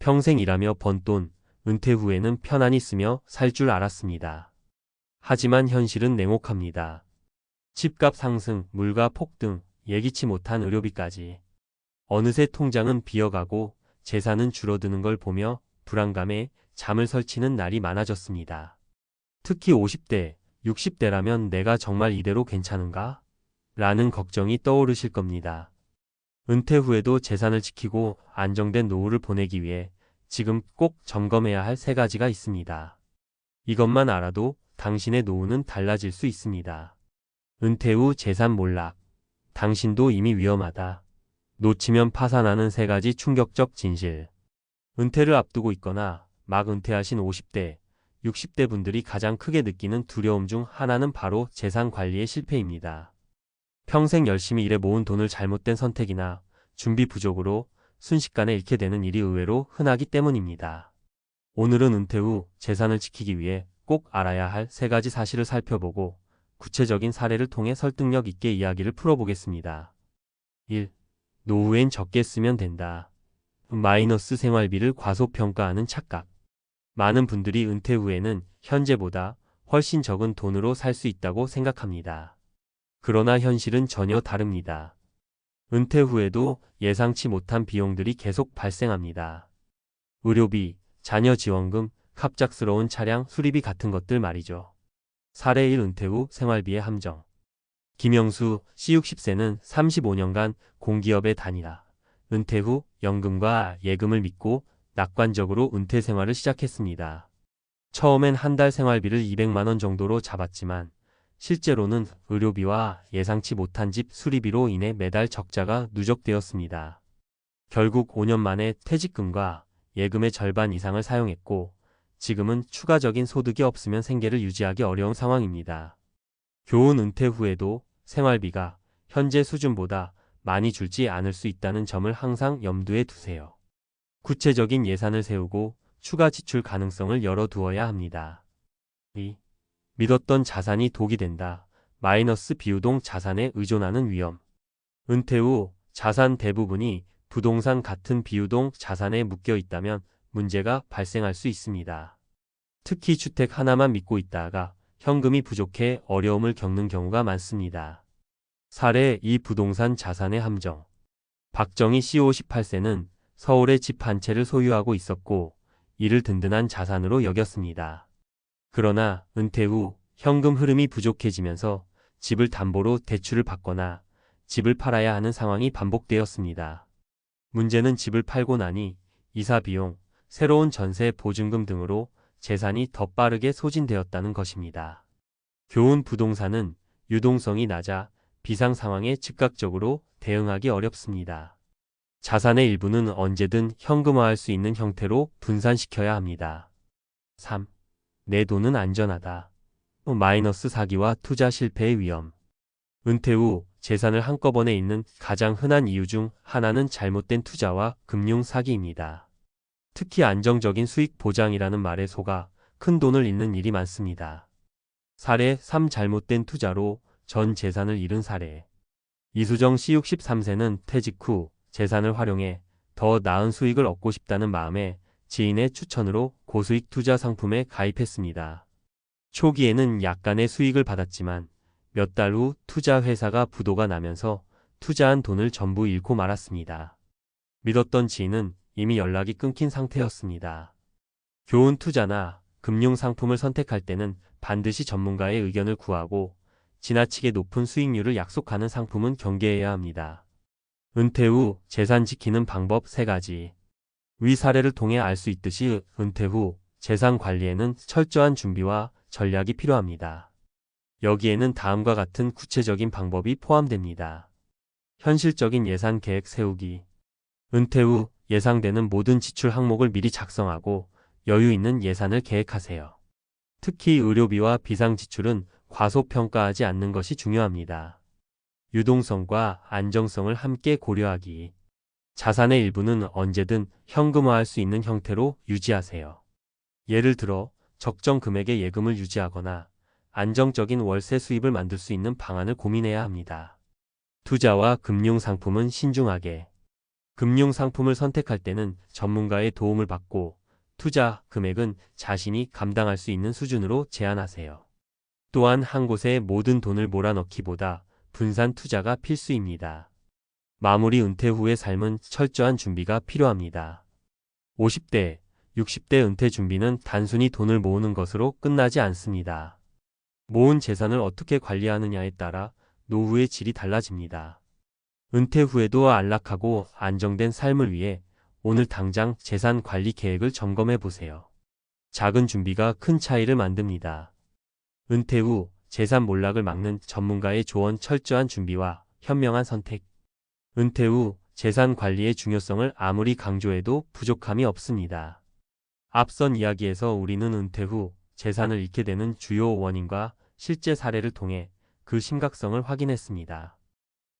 평생 일하며 번 돈, 은퇴 후에는 편안히 쓰며 살 줄 알았습니다. 하지만 현실은 냉혹합니다. 집값 상승, 물가 폭등, 예기치 못한 의료비까지. 어느새 통장은 비어가고 재산은 줄어드는 걸 보며 불안감에 잠을 설치는 날이 많아졌습니다. 특히 50대, 60대라면 내가 정말 이대로 괜찮은가? 라는 걱정이 떠오르실 겁니다. 은퇴 후에도 재산을 지키고 안정된 노후를 보내기 위해 지금 꼭 점검해야 할 세 가지가 있습니다. 이것만 알아도 당신의 노후는 달라질 수 있습니다. 은퇴 후 재산 몰락. 당신도 이미 위험하다. 놓치면 파산하는 세 가지 충격적 진실. 은퇴를 앞두고 있거나 막 은퇴하신 50대, 60대 분들이 가장 크게 느끼는 두려움 중 하나는 바로 재산 관리의 실패입니다. 평생 열심히 일해 모은 돈을 잘못된 선택이나 준비 부족으로 순식간에 잃게 되는 일이 의외로 흔하기 때문입니다. 오늘은 은퇴 후 재산을 지키기 위해 꼭 알아야 할 세 가지 사실을 살펴보고 구체적인 사례를 통해 설득력 있게 이야기를 풀어보겠습니다. 1. 노후엔 적게 쓰면 된다. 마이너스 생활비를 과소평가하는 착각. 많은 분들이 은퇴 후에는 현재보다 훨씬 적은 돈으로 살 수 있다고 생각합니다. 그러나 현실은 전혀 다릅니다. 은퇴 후에도 예상치 못한 비용들이 계속 발생합니다. 의료비, 자녀 지원금, 갑작스러운 차량 수리비 같은 것들 말이죠. 사례 1. 은퇴 후 생활비의 함정. 김영수 씨 60세는 35년간 공기업에 다니다 은퇴 후 연금과 예금을 믿고 낙관적으로 은퇴 생활을 시작했습니다. 처음엔 한 달 생활비를 200만 원 정도로 잡았지만 실제로는 의료비와 예상치 못한 집 수리비로 인해 매달 적자가 누적되었습니다. 결국 5년 만에 퇴직금과 예금의 절반 이상을 사용했고 지금은 추가적인 소득이 없으면 생계를 유지하기 어려운 상황입니다. 교훈. 은퇴 후에도 생활비가 현재 수준보다 많이 줄지 않을 수 있다는 점을 항상 염두에 두세요. 구체적인 예산을 세우고 추가 지출 가능성을 열어두어야 합니다. 2. 믿었던 자산이 독이 된다. 마이너스 비유동 자산에 의존하는 위험. 은퇴 후 자산 대부분이 부동산 같은 비유동 자산에 묶여 있다면 문제가 발생할 수 있습니다. 특히 주택 하나만 믿고 있다가 현금이 부족해 어려움을 겪는 경우가 많습니다. 사례 2. 부동산 자산의 함정. 박정희 씨 58세는 서울에 집 한 채를 소유하고 있었고 이를 든든한 자산으로 여겼습니다. 그러나 은퇴 후 현금 흐름이 부족해지면서 집을 담보로 대출을 받거나 집을 팔아야 하는 상황이 반복되었습니다. 문제는 집을 팔고 나니 이사 비용, 새로운 전세 보증금 등으로 재산이 더 빠르게 소진되었다는 것입니다. 교훈. 부동산은 유동성이 낮아 비상 상황에 즉각적으로 대응하기 어렵습니다. 자산의 일부는 언제든 현금화할 수 있는 형태로 분산시켜야 합니다. 3. 내 돈은 안전하다. 마이너스 사기와 투자 실패의 위험. 은퇴 후 재산을 한꺼번에 잃는 가장 흔한 이유 중 하나는 잘못된 투자와 금융 사기입니다. 특히 안정적인 수익 보장이라는 말에 속아 큰 돈을 잃는 일이 많습니다. 사례 3. 잘못된 투자로 전 재산을 잃은 사례. 이수정 씨 63세는 퇴직 후 재산을 활용해 더 나은 수익을 얻고 싶다는 마음에 지인의 추천으로 고수익 투자 상품에 가입했습니다. 초기에는 약간의 수익을 받았지만 몇 달 후 투자 회사가 부도가 나면서 투자한 돈을 전부 잃고 말았습니다. 믿었던 지인은 이미 연락이 끊긴 상태였습니다. 교훈. 투자나 금융 상품을 선택할 때는 반드시 전문가의 의견을 구하고 지나치게 높은 수익률을 약속하는 상품은 경계해야 합니다. 은퇴 후 재산 지키는 방법 3가지. 위 사례를 통해 알 수 있듯이 은퇴 후 재산 관리에는 철저한 준비와 전략이 필요합니다. 여기에는 다음과 같은 구체적인 방법이 포함됩니다. 현실적인 예산 계획 세우기. 은퇴 후 예상되는 모든 지출 항목을 미리 작성하고 여유 있는 예산을 계획하세요. 특히 의료비와 비상 지출은 과소평가하지 않는 것이 중요합니다. 유동성과 안정성을 함께 고려하기. 자산의 일부는 언제든 현금화할 수 있는 형태로 유지하세요. 예를 들어 적정 금액의 예금을 유지하거나 안정적인 월세 수입을 만들 수 있는 방안을 고민해야 합니다. 투자와 금융 상품은 신중하게. 금융 상품을 선택할 때는 전문가의 도움을 받고 투자 금액은 자신이 감당할 수 있는 수준으로 제한하세요. 또한 한 곳에 모든 돈을 몰아넣기보다 분산 투자가 필수입니다. 마무리 은퇴 후의 삶은 철저한 준비가 필요합니다. 50대, 60대 은퇴 준비는 단순히 돈을 모으는 것으로 끝나지 않습니다. 모은 재산을 어떻게 관리하느냐에 따라 노후의 질이 달라집니다. 은퇴 후에도 안락하고 안정된 삶을 위해 오늘 당장 재산 관리 계획을 점검해 보세요. 작은 준비가 큰 차이를 만듭니다. 은퇴 후 재산 몰락을 막는 전문가의 조언. 철저한 준비와 현명한 선택. 은퇴 후 재산 관리의 중요성을 아무리 강조해도 부족함이 없습니다. 앞선 이야기에서 우리는 은퇴 후 재산을 잃게 되는 주요 원인과 실제 사례를 통해 그 심각성을 확인했습니다.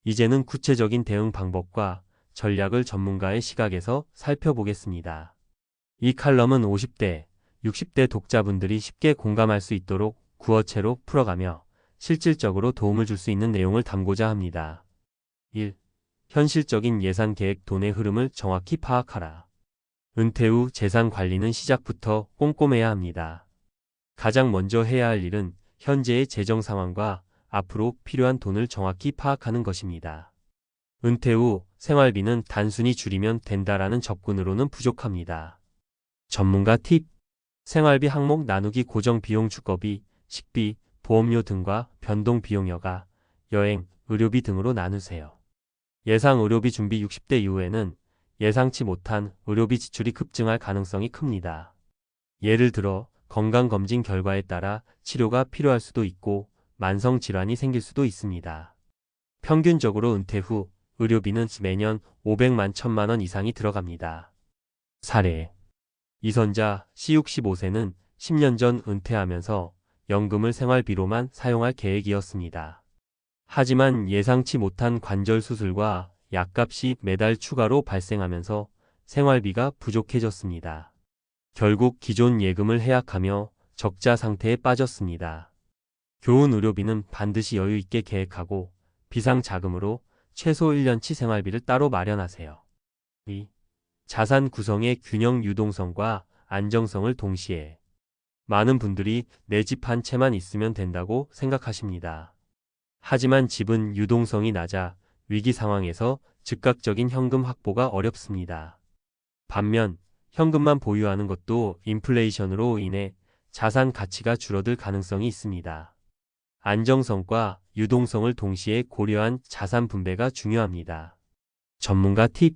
이제는 구체적인 대응 방법과 전략을 전문가의 시각에서 살펴보겠습니다. 이 칼럼은 50대, 60대 독자분들이 쉽게 공감할 수 있도록 구어체로 풀어가며 실질적으로 도움을 줄 수 있는 내용을 담고자 합니다. 1. 현실적인 예산 계획. 돈의 흐름을 정확히 파악하라. 은퇴 후 재산 관리는 시작부터 꼼꼼해야 합니다. 가장 먼저 해야 할 일은 현재의 재정 상황과 앞으로 필요한 돈을 정확히 파악하는 것입니다. 은퇴 후 생활비는 단순히 줄이면 된다라는 접근으로는 부족합니다. 전문가 팁. 생활비 항목 나누기. 고정 비용 주거비, 식비, 보험료 등과 변동 비용 여가, 여행, 의료비 등으로 나누세요. 예상 의료비 준비. 60대 이후에는 예상치 못한 의료비 지출이 급증할 가능성이 큽니다. 예를 들어 건강검진 결과에 따라 치료가 필요할 수도 있고 만성질환이 생길 수도 있습니다. 평균적으로 은퇴 후 의료비는 매년 500만 1000만 원 이상이 들어갑니다. 사례. 이선자 씨 65세는 10년 전 은퇴하면서 연금을 생활비로만 사용할 계획이었습니다. 하지만 예상치 못한 관절 수술과 약값이 매달 추가로 발생하면서 생활비가 부족해졌습니다. 결국 기존 예금을 해약하며 적자 상태에 빠졌습니다. 교훈. 의료비는 반드시 여유 있게 계획하고 비상자금으로 최소 1년치 생활비를 따로 마련하세요. 2. 자산 구성의 균형. 유동성과 안정성을 동시에. 많은 분들이 내 집 한 채만 있으면 된다고 생각하십니다. 하지만 집은 유동성이 낮아 위기 상황에서 즉각적인 현금 확보가 어렵습니다. 반면 현금만 보유하는 것도 인플레이션으로 인해 자산 가치가 줄어들 가능성이 있습니다. 안정성과 유동성을 동시에 고려한 자산 분배가 중요합니다. 전문가 팁.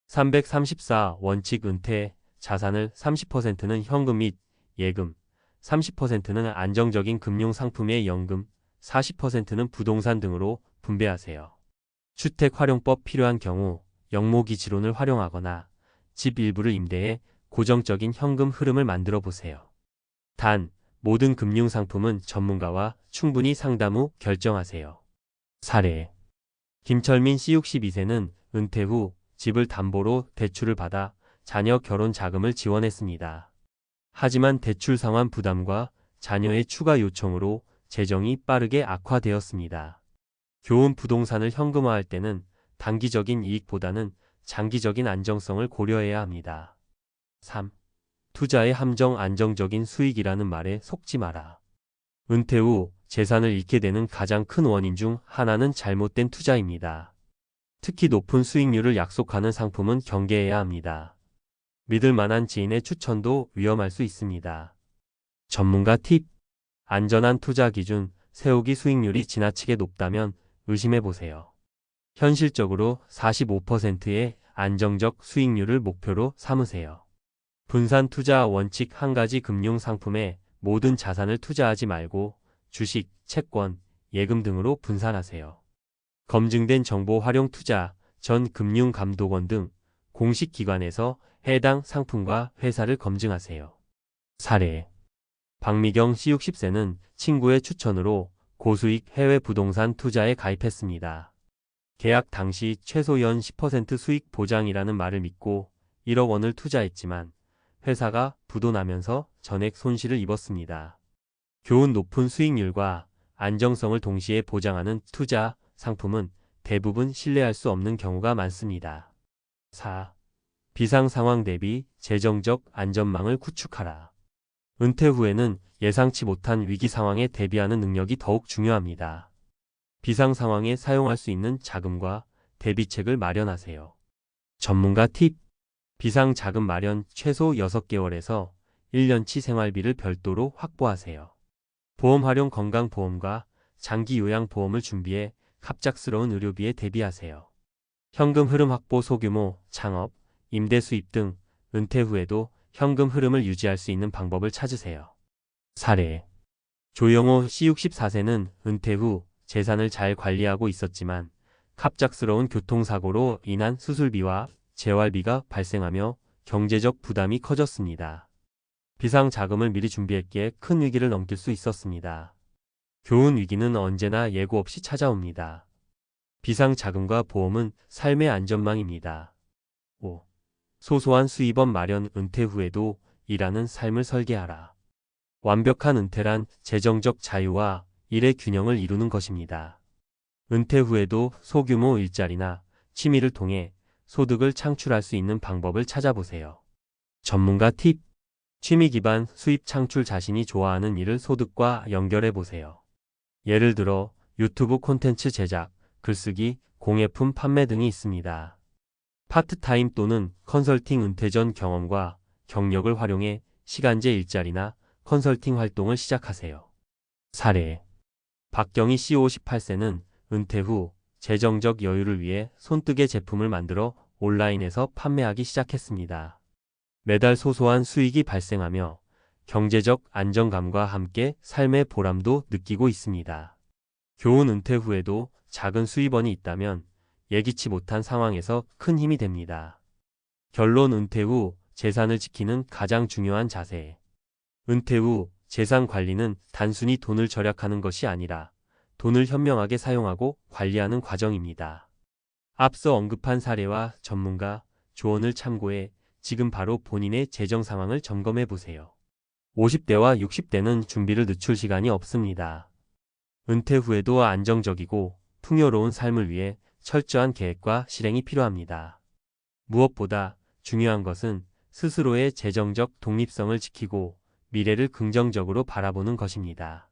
334 원칙. 은퇴 자산을 30%는 현금 및 예금, 30%는 안정적인 금융상품의 연금, 40%는 부동산 등으로 분배하세요. 주택활용법. 필요한 경우 영모기지론을 활용하거나 집 일부를 임대해 고정적인 현금 흐름을 만들어 보세요. 단, 모든 금융상품은 전문가와 충분히 상담 후 결정하세요. 사례. 김철민 씨 62세는 은퇴 후 집을 담보로 대출을 받아 자녀 결혼 자금을 지원했습니다. 하지만 대출 상환 부담과 자녀의 추가 요청으로 재정이 빠르게 악화되었습니다. 교훈. 부동산을 현금화할 때는 단기적인 이익보다는 장기적인 안정성을 고려해야 합니다. 3. 투자의 함정. 안정적인 수익이라는 말에 속지 마라. 은퇴 후 재산을 잃게 되는 가장 큰 원인 중 하나는 잘못된 투자입니다. 특히 높은 수익률을 약속하는 상품은 경계해야 합니다. 믿을 만한 지인의 추천도 위험할 수 있습니다. 전문가 팁. 안전한 투자 기준. 세우기. 수익률이 지나치게 높다면 의심해 보세요. 현실적으로 45%의 안정적 수익률을 목표로 삼으세요. 분산 투자 원칙. 한 가지 금융 상품에 모든 자산을 투자하지 말고 주식, 채권, 예금 등으로 분산하세요. 검증된 정보 활용. 투자 전 금융감독원 등 공식 기관에서 해당 상품과 회사를 검증하세요. 사례. 박미경 씨 60세는 친구의 추천으로 고수익 해외 부동산 투자에 가입했습니다. 계약 당시 최소 연 10% 수익 보장이라는 말을 믿고 1억 원을 투자했지만 회사가 부도나면서 전액 손실을 입었습니다. 교훈. 높은 수익률과 안정성을 동시에 보장하는 투자 상품은 대부분 신뢰할 수 없는 경우가 많습니다. 4. 비상 상황 대비 재정적 안전망을 구축하라. 은퇴 후에는 예상치 못한 위기 상황에 대비하는 능력이 더욱 중요합니다. 비상 상황에 사용할 수 있는 자금과 대비책을 마련하세요. 전문가 팁. 비상 자금 마련 최소 6개월에서 1년치 생활비를 별도로 확보하세요. 보험 활용 건강보험과 장기 요양보험을 준비해 갑작스러운 의료비에 대비하세요. 현금 흐름 확보 소규모 창업, 임대 수입 등 은퇴 후에도 현금 흐름을 유지할 수 있는 방법을 찾으세요. 사례. 조영호 씨 64세는 은퇴 후 재산을 잘 관리하고 있었지만 갑작스러운 교통사고로 인한 수술비와 재활비가 발생하며 경제적 부담이 커졌습니다. 비상 자금을 미리 준비했기에 큰 위기를 넘길 수 있었습니다. 교훈: 위기는 언제나 예고 없이 찾아옵니다. 비상 자금과 보험은 삶의 안전망입니다. 5. 소소한 수입원 마련. 은퇴 후에도 일하는 삶을 설계하라. 완벽한 은퇴란 재정적 자유와 일의 균형을 이루는 것입니다. 은퇴 후에도 소규모 일자리나 취미를 통해 소득을 창출할 수 있는 방법을 찾아보세요. 전문가 팁. 취미 기반 수입 창출. 자신이 좋아하는 일을 소득과 연결해 보세요. 예를 들어 유튜브 콘텐츠 제작, 글쓰기, 공예품 판매 등이 있습니다. 파트타임 또는 컨설팅. 은퇴 전 경험과 경력을 활용해 시간제 일자리나 컨설팅 활동을 시작하세요. 사례. 박경희 씨 58세는 은퇴 후 재정적 여유를 위해 손뜨개 제품을 만들어 온라인에서 판매하기 시작했습니다. 매달 소소한 수익이 발생하며 경제적 안정감과 함께 삶의 보람도 느끼고 있습니다. 교훈: 은퇴 후에도 작은 수입원이 있다면 예기치 못한 상황에서 큰 힘이 됩니다. 결론: 은퇴 후 재산을 지키는 가장 중요한 자세. 은퇴 후 재산 관리는 단순히 돈을 절약하는 것이 아니라 돈을 현명하게 사용하고 관리하는 과정입니다. 앞서 언급한 사례와 전문가 조언을 참고해 지금 바로 본인의 재정 상황을 점검해 보세요. 50대와 60대는 준비를 늦출 시간이 없습니다. 은퇴 후에도 안정적이고 풍요로운 삶을 위해 철저한 계획과 실행이 필요합니다. 무엇보다 중요한 것은 스스로의 재정적 독립성을 지키고 미래를 긍정적으로 바라보는 것입니다.